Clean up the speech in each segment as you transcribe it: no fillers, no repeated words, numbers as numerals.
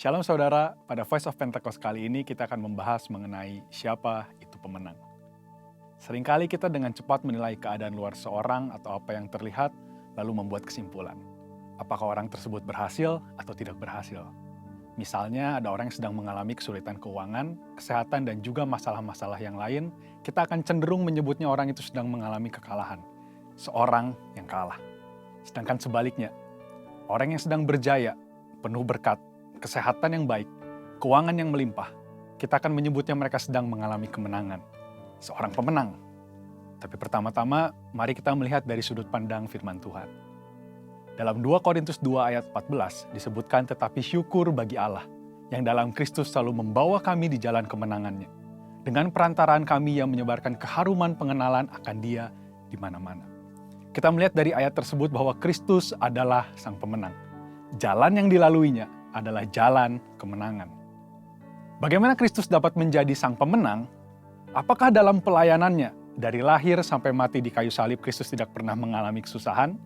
Shalom saudara, pada Voice of Pentecost kali ini kita akan membahas mengenai siapa itu pemenang. Seringkali kita dengan cepat menilai keadaan luar seorang atau apa yang terlihat, lalu membuat kesimpulan. Apakah orang tersebut berhasil atau tidak berhasil? Misalnya ada orang yang sedang mengalami kesulitan keuangan, kesehatan, dan juga masalah-masalah yang lain, kita akan cenderung menyebutnya orang itu sedang mengalami kekalahan. Seorang yang kalah. Sedangkan sebaliknya, orang yang sedang berjaya, penuh berkat, kesehatan yang baik, keuangan yang melimpah, kita akan menyebutnya mereka sedang mengalami kemenangan. Seorang pemenang. Tapi pertama-tama, mari kita melihat dari sudut pandang firman Tuhan. Dalam 2 Korintus 2 ayat 14 disebutkan, tetapi syukur bagi Allah, yang dalam Kristus selalu membawa kami di jalan kemenangannya. Dengan perantaraan kami yang menyebarkan keharuman pengenalan akan Dia di mana-mana. Kita melihat dari ayat tersebut bahwa Kristus adalah sang pemenang. Jalan yang dilaluinya adalah jalan kemenangan. Bagaimana Kristus dapat menjadi sang pemenang? Apakah dalam pelayanannya, dari lahir sampai mati di kayu salib, Kristus tidak pernah mengalami kesusahan,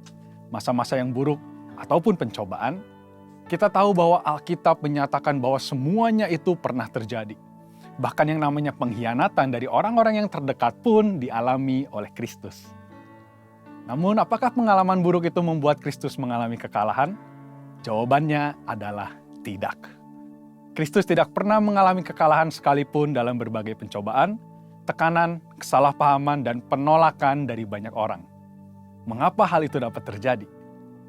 masa-masa yang buruk, ataupun pencobaan? Kita tahu bahwa Alkitab menyatakan bahwa semuanya itu pernah terjadi. Bahkan yang namanya pengkhianatan dari orang-orang yang terdekat pun dialami oleh Kristus. Namun, apakah pengalaman buruk itu membuat Kristus mengalami kekalahan? Jawabannya adalah tidak. Kristus tidak pernah mengalami kekalahan sekalipun dalam berbagai pencobaan, tekanan, kesalahpahaman, dan penolakan dari banyak orang. Mengapa hal itu dapat terjadi?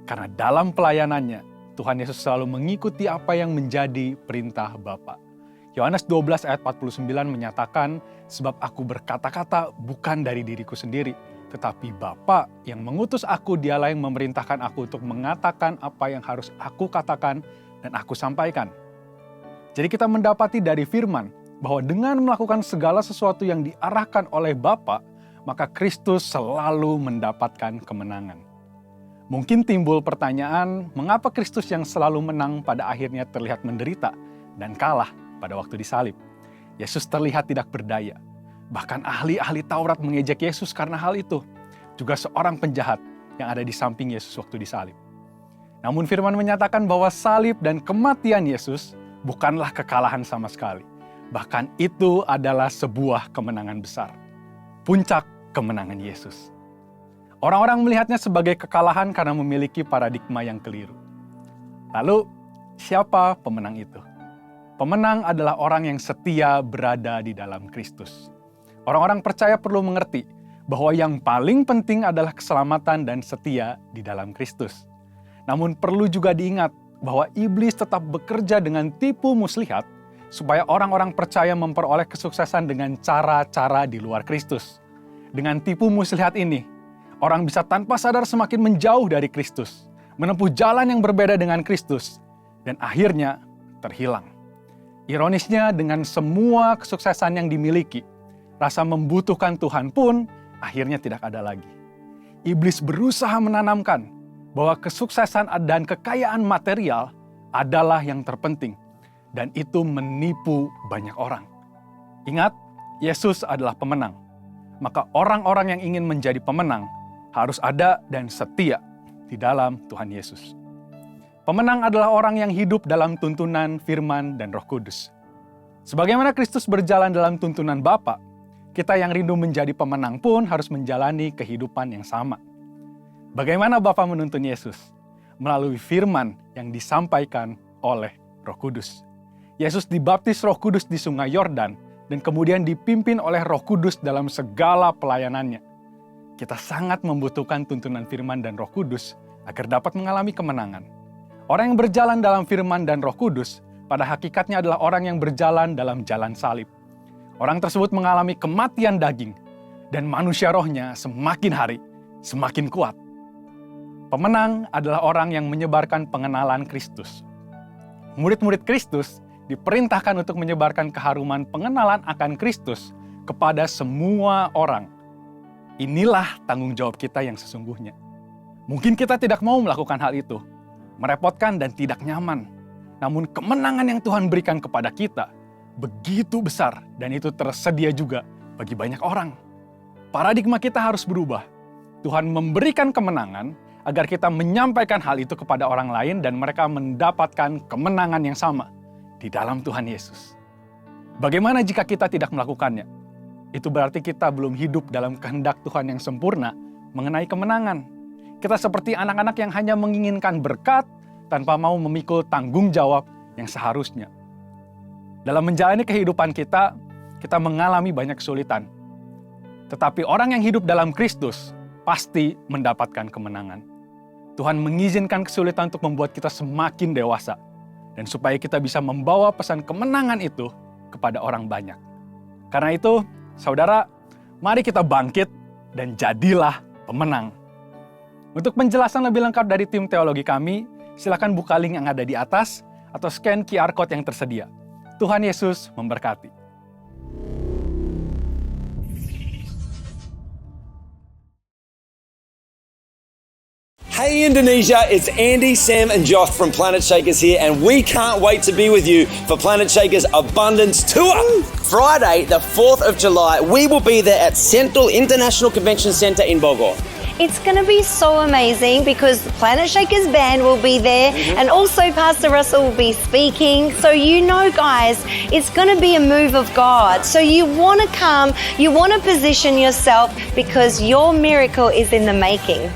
Karena dalam pelayanannya, Tuhan Yesus selalu mengikuti apa yang menjadi perintah Bapa. Yohanes 12 ayat 49 menyatakan, sebab aku berkata-kata bukan dari diriku sendiri, tetapi Bapa yang mengutus aku, Dialah yang memerintahkan aku untuk mengatakan apa yang harus aku katakan dan aku sampaikan. Jadi kita mendapati dari firman bahwa dengan melakukan segala sesuatu yang diarahkan oleh Bapa, maka Kristus selalu mendapatkan kemenangan. Mungkin timbul pertanyaan, mengapa Kristus yang selalu menang pada akhirnya terlihat menderita dan kalah pada waktu disalib? Yesus terlihat tidak berdaya. Bahkan ahli-ahli Taurat mengejek Yesus karena hal itu. Juga seorang penjahat yang ada di samping Yesus waktu disalib. Namun firman menyatakan bahwa salib dan kematian Yesus bukanlah kekalahan sama sekali. Bahkan itu adalah sebuah kemenangan besar. Puncak kemenangan Yesus. Orang-orang melihatnya sebagai kekalahan karena memiliki paradigma yang keliru. Lalu, siapa pemenang itu? Pemenang adalah orang yang setia berada di dalam Kristus. Orang-orang percaya perlu mengerti bahwa yang paling penting adalah keselamatan dan setia di dalam Kristus. Namun perlu juga diingat bahwa iblis tetap bekerja dengan tipu muslihat supaya orang-orang percaya memperoleh kesuksesan dengan cara-cara di luar Kristus. Dengan tipu muslihat ini, orang bisa tanpa sadar semakin menjauh dari Kristus, menempuh jalan yang berbeda dengan Kristus, dan akhirnya terhilang. Ironisnya, dengan semua kesuksesan yang dimiliki, rasa membutuhkan Tuhan pun akhirnya tidak ada lagi. Iblis berusaha menanamkan bahwa kesuksesan dan kekayaan material adalah yang terpenting. Dan itu menipu banyak orang. Ingat, Yesus adalah pemenang. Maka orang-orang yang ingin menjadi pemenang harus ada dan setia di dalam Tuhan Yesus. Pemenang adalah orang yang hidup dalam tuntunan firman dan Roh Kudus. Sebagaimana Kristus berjalan dalam tuntunan Bapa, kita yang rindu menjadi pemenang pun harus menjalani kehidupan yang sama. Bagaimana Bapa menuntun Yesus? Melalui firman yang disampaikan oleh Roh Kudus. Yesus dibaptis Roh Kudus di Sungai Yordan dan kemudian dipimpin oleh Roh Kudus dalam segala pelayanannya. Kita sangat membutuhkan tuntunan firman dan Roh Kudus agar dapat mengalami kemenangan. Orang yang berjalan dalam firman dan Roh Kudus pada hakikatnya adalah orang yang berjalan dalam jalan salib. Orang tersebut mengalami kematian daging, dan manusia rohnya semakin hari semakin kuat. Pemenang adalah orang yang menyebarkan pengenalan Kristus. Murid-murid Kristus diperintahkan untuk menyebarkan keharuman pengenalan akan Kristus kepada semua orang. Inilah tanggung jawab kita yang sesungguhnya. Mungkin kita tidak mau melakukan hal itu, merepotkan dan tidak nyaman. Namun kemenangan yang Tuhan berikan kepada kita begitu besar dan itu tersedia juga bagi banyak orang. Paradigma kita harus berubah. Tuhan memberikan kemenangan agar kita menyampaikan hal itu kepada orang lain dan mereka mendapatkan kemenangan yang sama. di dalam Tuhan Yesus. Bagaimana jika kita tidak melakukannya? Itu berarti kita belum hidup dalam kehendak Tuhan yang sempurna mengenai kemenangan. Kita seperti anak-anak yang hanya menginginkan berkat tanpa mau memikul tanggung jawab yang seharusnya. Dalam menjalani kehidupan kita mengalami banyak kesulitan. Tetapi orang yang hidup dalam Kristus pasti mendapatkan kemenangan. Tuhan mengizinkan kesulitan untuk membuat kita semakin dewasa. Dan supaya kita bisa membawa pesan kemenangan itu kepada orang banyak. Karena itu, saudara, mari kita bangkit dan jadilah pemenang. Untuk penjelasan lebih lengkap dari tim teologi kami, silakan buka link yang ada di atas atau scan QR Code yang tersedia. Tuhan Yesus memberkati. Hey Indonesia, it's Andy, Sam and Josh from Planet Shakers here, and we can't wait to be with you for Planet Shakers Abundance Tour. Friday, the 4th of July, we will be there at Central International Convention Centre in Bogor. It's going to be so amazing because the Planet Shakers band will be there and also Pastor Russell will be speaking. So you know, guys, it's going to be a move of God. So you want to come, you want to position yourself because your miracle is in the making.